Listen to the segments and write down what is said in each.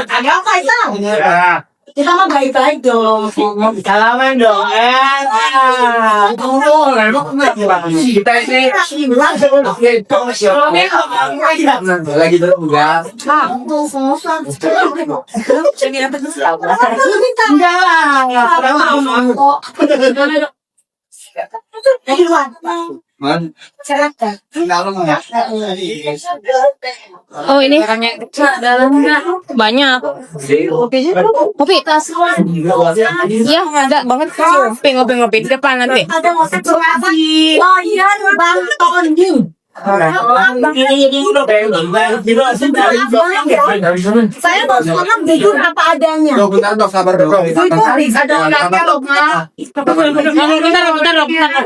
Agak apa itu? Kita mah baik-baik dong. Salaman dong. Tunggu, kita ini lagi dulu enggak? Oh ini banyak. Kopi. Iya ada banget. Ngopi di depan nanti. Ada motor lagi. Oh iya, Bang Tony. Saya mau sekarang jujur apa adanya. Bentar dok, sabar dok. Ada anaknya loh, Mak. Bentar.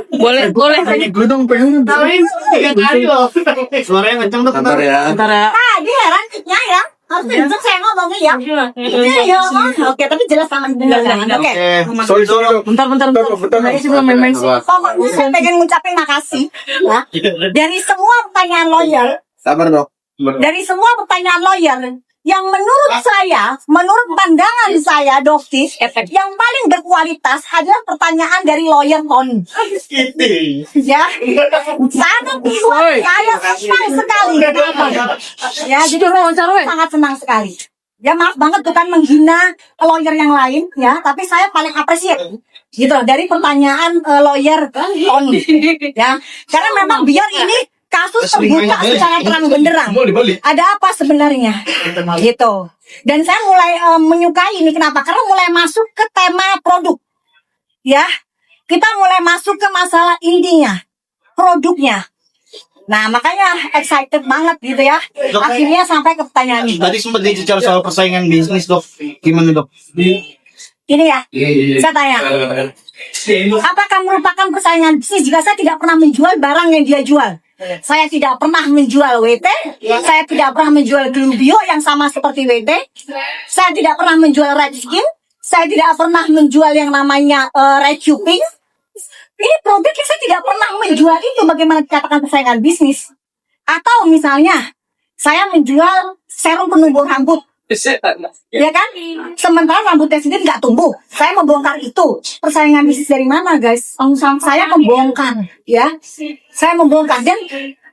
Boleh. Gue dong pengen. Suaranya kenceng dok. Sabar ya. Ah, dia heran ya. Harus dengar saya ngomongnya ya. Iya, oke, tapi jelas sangat dengar. Oke. Sorry. Bentar. Sebelum main-main sih. Pokoknya saya pengen ngucapin makasih ya. Dari semua pertanyaan lawyer, Sabar dok. dari semua pertanyaan lawyer yang menurut saya, menurut pandangan saya, Doktif, yang paling berkualitas adalah pertanyaan dari lawyer Tony. Ya, sangat saya senang sekali. Ya, jadi sangat senang sekali. Ya maaf banget bukan menghina lawyer yang lain ya, tapi saya paling apresiat gitu dari pertanyaan lawyer Tony ya, karena memang biar ini kasus terbuka secara terang benderang. Ada apa sebenarnya? Gitu. Dan saya mulai menyukai ini kenapa? Karena mulai masuk ke tema produk. Ya. Kita mulai masuk ke masalah intinya, produknya. Nah, makanya excited banget gitu ya. Akhirnya sampai ke pertanyaan ini. Tadi sempat dibicara soal persaingan bisnis dok. Gimana dok? Ini ya. Saya tanya. Apakah merupakan persaingan bisnis jika saya tidak pernah menjual barang yang dia jual? Saya tidak pernah menjual WT, saya tidak pernah menjual Glubio yang sama seperti WT, saya tidak pernah menjual Red Skin, saya tidak pernah menjual yang namanya Recuping. Ini produk yang saya tidak pernah menjual itu, bagaimana dikatakan persaingan bisnis? Atau misalnya, saya menjual serum penumbuh rambut, ya kan? Sementara rambutnya sendiri nggak tumbuh. Saya membongkar itu. Persaingan bisnis dari mana, guys? Saya membongkar, ya. Saya membongkar dan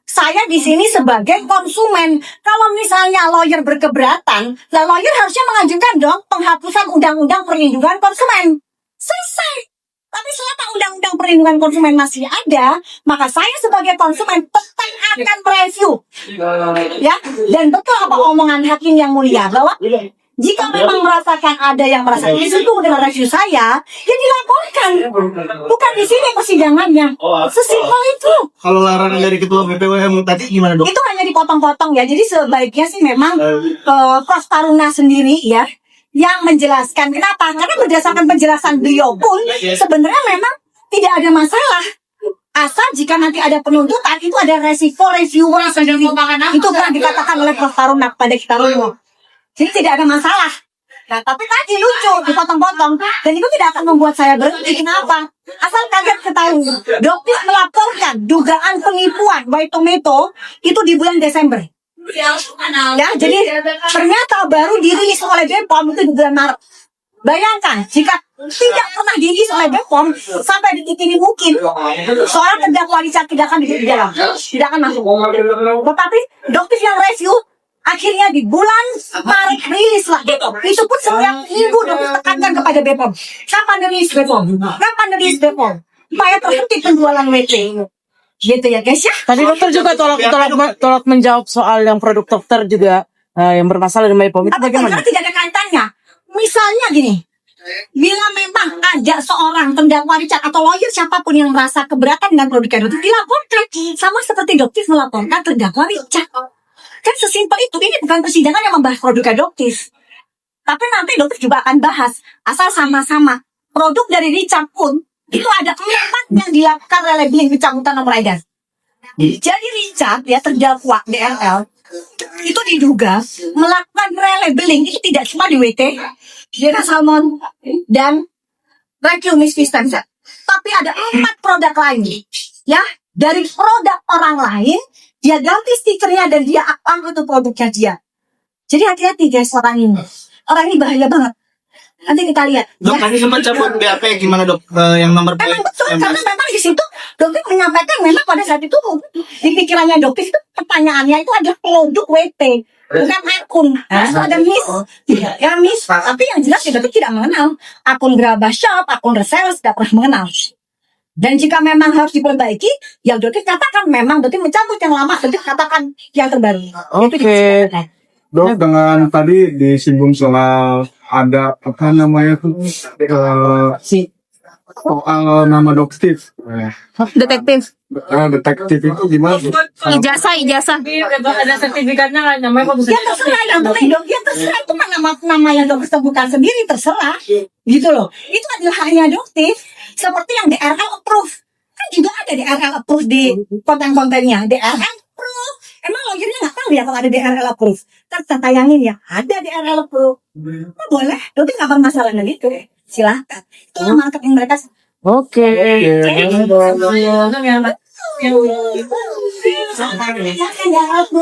saya di sini sebagai konsumen. Kalau misalnya lawyer berkeberatan, lawyer harusnya mengajukan dong penghapusan undang-undang perlindungan konsumen. Selesai. Tapi selama undang-undang perlindungan konsumen masih ada, maka saya sebagai konsumen tetap akan mereview. Ya, dan betul apa omongan hakim yang mulia bahwa jika memang merasakan ada yang merasa itu dengan review saya, ya dilaporkan. Bukan di sini persidangannya. Sesimpel itu. Kalau larangan dari ketua BPWM tadi gimana dok? Itu hanya dipotong-potong ya. Jadi sebaiknya sih memang Prof Taruna sendiri ya yang menjelaskan. Kenapa? Karena berdasarkan penjelasan beliau pun sebenarnya memang tidak ada masalah. Asal jika nanti ada penuntutan itu ada resiko reviewer sendiri. Itu kan dikatakan oleh Prof Taruna kepada kita semua. Jadi tidak ada masalah. Nah, tapi tadi lucu dipotong-potong dan itu tidak akan membuat saya berhenti. Kenapa? Asal kalian ketahui, Doktif melaporkan dugaan penipuan White Tomato itu di bulan Desember. Ya, jadi ternyata baru dirilis oleh BPOM itu di bulan Maret. Bayangkan jika tidak pernah dirilis oleh BPOM sampai detik ini mungkin seorang terdakwa Richard tidak akan didalam, tidak akan masuk. Tetapi Doktif yang review akhirnya di bulan Maret rilis lah BPOM. Itu pun setiap minggu Doktif tekankan kepada BPOM. Kapan rilis BPOM? Kapan rilis BPOM? Supaya terhenti penjualan WT. Gitu ya guys ya. Tadi dokter juga tolak menjawab soal yang produk dokter juga yang bermasalah dengan BPOM itu bagaimana? Tidak ada kaitannya. Misalnya gini, bila memang ada seorang terdakwa Richard atau lawyer siapapun yang merasa keberatan dengan produk Doktif dilaporkan, sama seperti Doktif melaporkan terdakwa Richard. Kan sesimpel itu. Ini bukan persidangan yang membahas produk Doktif, tapi nanti Doktif juga akan bahas. Asal sama-sama produk dari Richard pun itu ada 4 yang dilakukan relabeling pencabutan nomor edar. Jadi Richard ya terdakwa DLL itu diduga melakukan relabeling itu tidak cuma di WT, Jena Salmon dan Recumis Vistanza, tapi ada 4 produk lain. Ya, dari produk orang lain dia ganti stikernya dan dia up itu produknya dia. Jadi hati-hati guys orang ini. Orang ini bahaya banget. Nanti kita lihat. Dok, tadi sempat cabut BAP gimana dok? Yang nomor Memang plate betul, 19. karena memang di situ dokter menyampaikan memang pada saat itu di pikirannya dokter itu pertanyaannya itu adalah produk WP, bukan akun. Ada miss, ya miss. Tapi yang jelas ya dokter tidak mengenal akun Graba Shop, akun resellers tidak pernah mengenal. Dan jika memang harus diperbaiki, ya dokter katakan memang dokter mencabut yang lama, dokter katakan yang terbaru. Itu Oke. dikatakan. Dok, dengan tadi disinggung soal ada apa namanya tuh soal nama Dok Steve. Detektif. Detektif itu gimana? Ijazah. Ada sertifikatnya kan namanya bagus. Ya terserah yang penting dong, ya terserah itu kan nama yang dokter sebutkan sendiri terserah, gitu loh. Itu adalah haknya dokter, seperti yang DRL approve kan juga ada DRL approve di konten-kontennya DRL approve. Emang lawyernya nggak tahu ya kalau ada DRL approve? Kita tayangin ya, ada DRL approve. Oh, boleh, dokter nggak bermasalah dengan itu. Silahkan. Itu marketing mereka. Oke.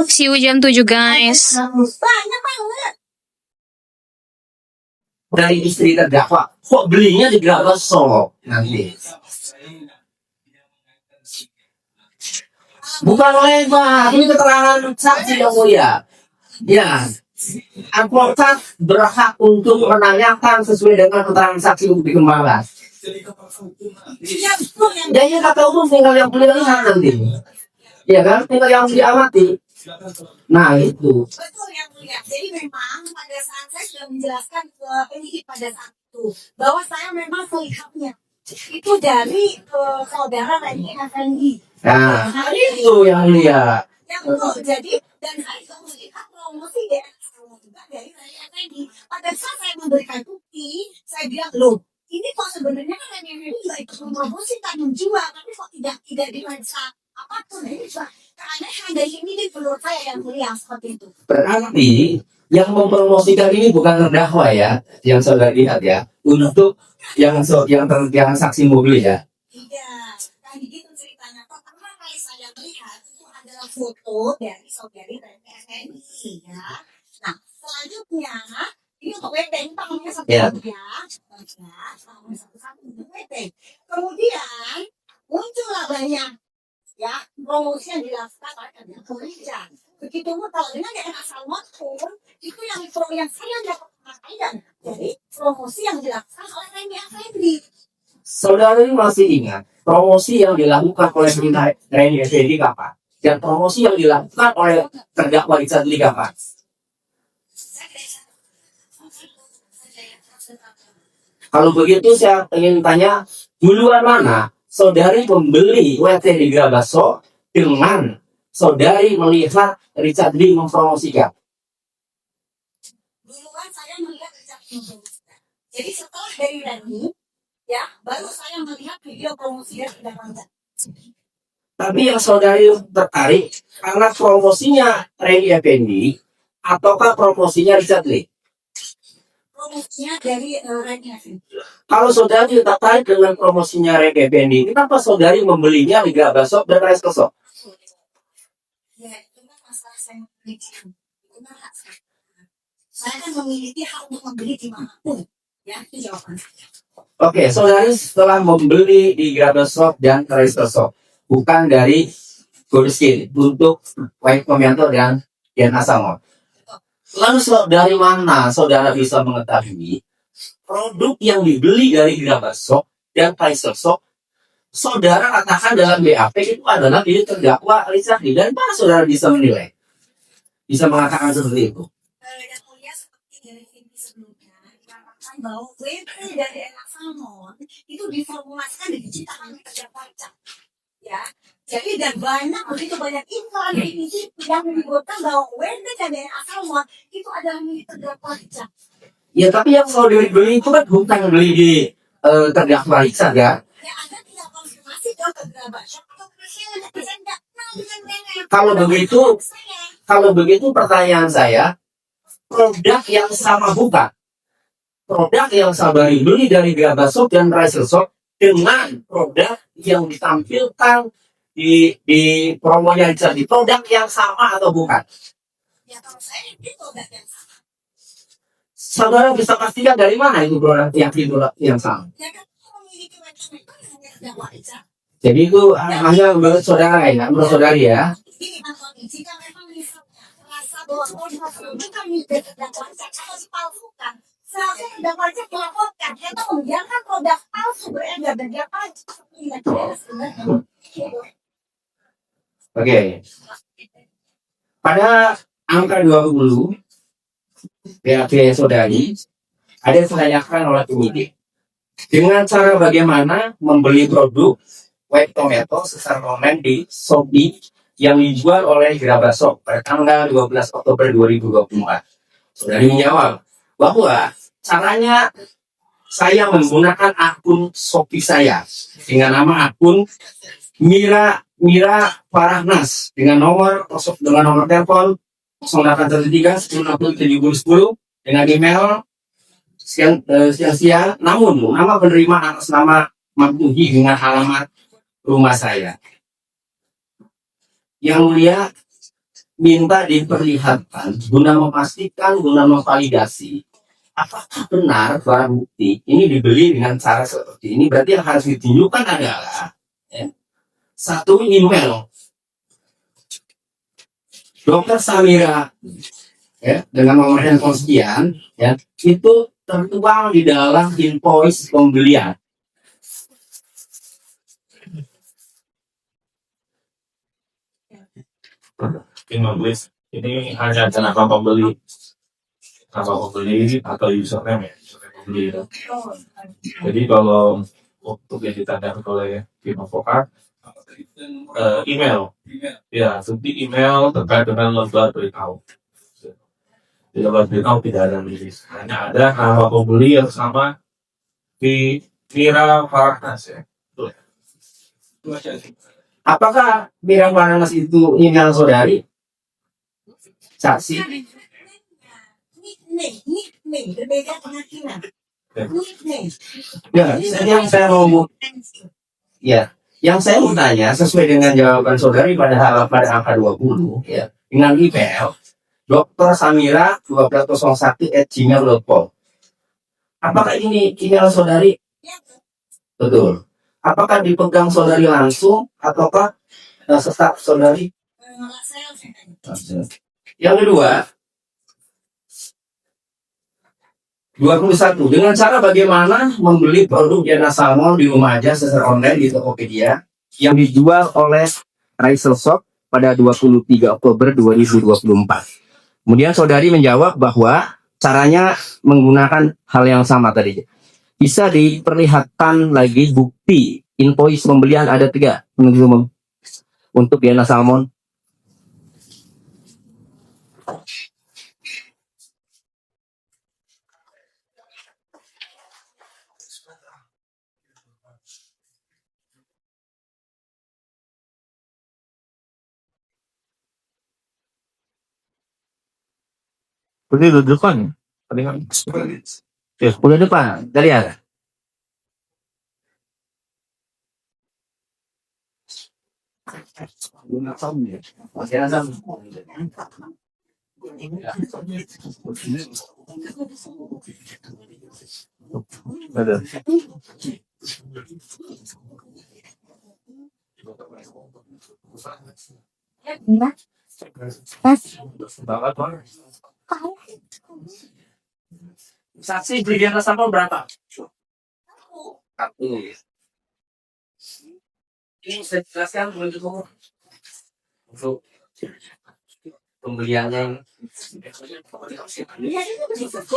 See you jam 7 guys. Banyak banget. Dari istri terdakwa, kok belinya di Graba Shop nanti? Bukan lebar, ini keterangan saksi yang mulia. Ya, advokat berhak untuk menanyakan sesuai dengan keterangan saksi untuk dikembangkan. Jadi kata umum tinggal yang boleh lihat nanti. Ya kan, tinggal yang diamati. Nah itu. Betul yang mulia. Jadi memang pada saat saya sudah menjelaskan ke penyidik pada saat itu bahwa saya memang melihatnya itu dari saudara Reni Effendi. Nah, itu yang mulia. Yang betul. Jadi dan saya juga melihat promosi dari juga dari Reni Effendi. Pada saat saya memberikan bukti, saya bilang loh, ini kok sebenarnya kan Reni Effendi juga ikut mempromosi tak menjual, tapi kok tidak dimensa apapun ini juga keanehan dari ini menurut saya yang mulia seperti itu. Berarti yang mempromosikan ini bukan terdakwa ya, yang saudara lihat ya, untuk yang saksi mobil ya. Tidak, tadi gitu ceritanya. Pertama kali saya melihat itu adalah foto dari saudari Reni Effendi ya. Nah, selanjutnya ini untuk WP, ini tangannya satu-satu ya. Tangannya satu-satu untuk WP. Kemudian muncullah banyak ya promosi yang dilakukan oleh Kepolisian. Begitu kalau dengan daerah Salmon pun itu yang saya dapat pakai dan jadi promosi yang dilakukan oleh Reni Effendi. Saudara ini masih ingat promosi yang dilakukan oleh Reni Effendi kapan? Dan promosi yang dilakukan oleh terdakwa Richard Lee kapan? Kalau begitu saya ingin tanya, duluan mana saudari membeli WT di Graba Shop dengan saudari melihat Richard Lee mempromosikan? Duluan saya melihat Richard Lee mempromosikan. Jadi setelah dari Reni, ya baru saya melihat video promosinya sudah lancar. Tapi yang saudari tertarik karena promosinya Reni Effendi ataukah promosinya Richard Lee? Promosinya dari Reni Effendi. Kalau saudari tertarik dengan promosinya Reni Effendi, kenapa saudari membelinya di Graba Shop dan Resco Shop? Ya, itu kan masalah saya memiliki. Itu kan hak saya. Saya kan memiliki hak untuk membeli dimanapun. Ya, itu jawaban saya. Oke, saudari setelah membeli di Graba Shop dan Resco Shop, bukan dari Goldstein untuk White Komianto dan Dian Asamon. Lalu dari mana saudara bisa mengetahui produk yang dibeli dari Graba Shop dan Kaiser Shop? Saudara katakan dalam BAP itu adalah milik terdakwa Richard Lee. Dan mana saudara bisa menilai? Bisa mengatakan seperti itu? Yang mulia seperti dari video sebelumnya dikatakan bahwa WP dari anak salmon itu diformulasikan dan diciptakan oleh terdakwa Richard. Ya, jadi dan begitu banyak iklan ini yang menyebutkan bahwa WP dari anak salmon itu adalah milik terdakwa Richard. Ya, tapi yang saudari beli itu kan bukan beli di terdakwa Richard ya. Ya, Anda tidak konfirmasi ke Graba Shop atau Presiden saya tidak kenal dengan WP. Kalau begitu pertanyaan saya, produk yang sama bukan? Produk yang saudari beli dari Graba Shop dan Kaiser Shop dengan produk yang ditampilkan di promonya Richard Lee, produk yang sama atau bukan? Ya, kalau saya itu produk yang sama. saudara bisa pastikan dari mana itu produk yang sama? Jadi itu hanya menurut saudara ya, menurut saudari ya. Ini jika memang merasa bahwa produk bukan milik terdakwa kalau dipalsukan, seharusnya terdakwanya melaporkan atau membiarkan produk palsu beredar dan dia pajak. Oke. Pada angka 20 BAP saudari ada yang ditanyakan oleh penyidik dengan cara bagaimana membeli produk web tomato secara online di Shopee yang dijual oleh Grabasop pada tanggal 12 Oktober 2024. Saudari menjawab bahwa caranya saya menggunakan akun Shopee saya dengan nama akun Mira Farahnas dengan nomor telepon 0813 1067 dengan email siang, namun nama penerima atas nama Maktuhi dengan alamat rumah saya. Yang mulia minta diperlihatkan guna memastikan, guna memvalidasi apakah benar barang bukti ini dibeli dengan cara seperti ini. Berarti yang harus ditunjukkan adalah satu email Dokter Samira dengan nomor handphone sekian itu tertuang di dalam invoice pembelian. Invoice ini hanya nama pembeli atau username ya, username pembeli. Jadi kalau untuk yang ditandakan oleh tim advokat, email, ya, seperti email terkait dengan lembar beritahu. Di lembar beritahu tidak ada rilis, hanya ada nama pembeli yang sama di Mira Farahnas ya. Apakah Mira Farahnas itu email saudari? Saksi. Nickname berbeda pengertian. Ya, yang saya mau tanya sesuai dengan jawaban saudari pada angka 20 ya, dengan email Dr. Samira 1201@gmail.com. Apakah ini email saudari? Betul. Apakah dipegang saudari langsung ataukah staf saudari? Yang kedua, 21. Dengan cara bagaimana membeli produk Jana Salmon di rumah aja secara online di Tokopedia yang dijual oleh Raisel Shop pada 23 Oktober 2024. Kemudian saudari menjawab bahwa caranya menggunakan hal yang sama tadi. Bisa diperlihatkan lagi bukti invoice pembelian ada 3 untuk Jana Salmon. Ini depan, palingan. Udah depan, dari ya. Ada. Banget, Bang. Saksi beli Jana Salmon berapa? 1. Ini saya jelaskan untuk pembeliannya.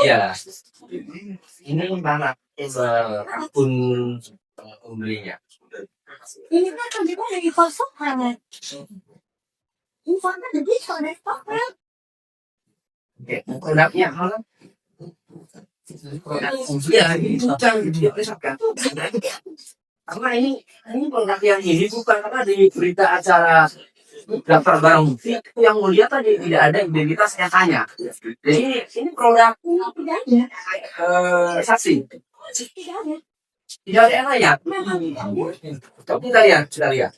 Ya, ini mana akun pembelinya? Ini kan juga lagi palsukan. Infonya jadi soalnya stoknya. Oke, produknya mana? Karena ini produk yang ini bukan karena di berita acara daftar barang bukti yang mulia tadi tidak ada identitas nyatanya. Jadi ini produk saksi. Tidak ada yang layak. Tapi kita lihat.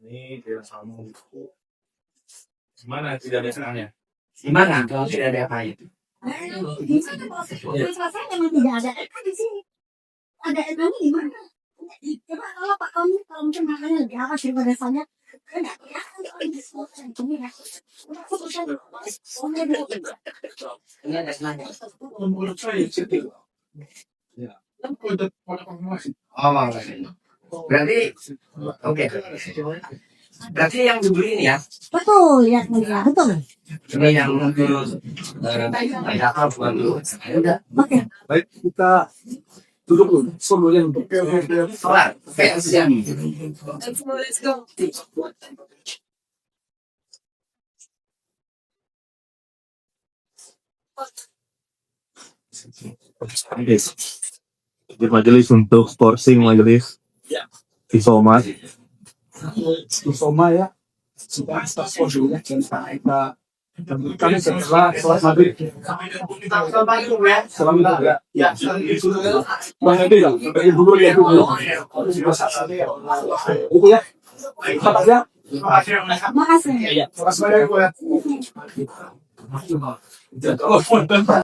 Ini dia sama. Gimana tidak ada senangnya? Gimana kalau tidak ada apa itu? Di sana proses selesai memang tidak ada di sini. Ada emang di mana? Coba kalau Pak kamu kalau mungkin makanya lebih awal daripada saya. Enggak kelihatan kalau di selesai ini ya. Udah putusan. Ini ada senangnya. Oh, makasih. Berarti, oke. Berarti yang dibeli ini ya? Betul ya, betul. Ini yang dulu. Ada bukan dulu. Udah. Oke. Baik, kita duduk dulu. Sebelumnya untuk Kelar. Kayak siang. Di majelis untuk sourcing majelis Isomat. Soma ya. Sudah stasiun dulu ya. Dan kami setelah sholat maghrib. Selamat ya. Ya. Bang Edi ya. Bagi dulu ya dulu. Itu ya. Tetap ya. Makasih. Terima kasih banyak ya.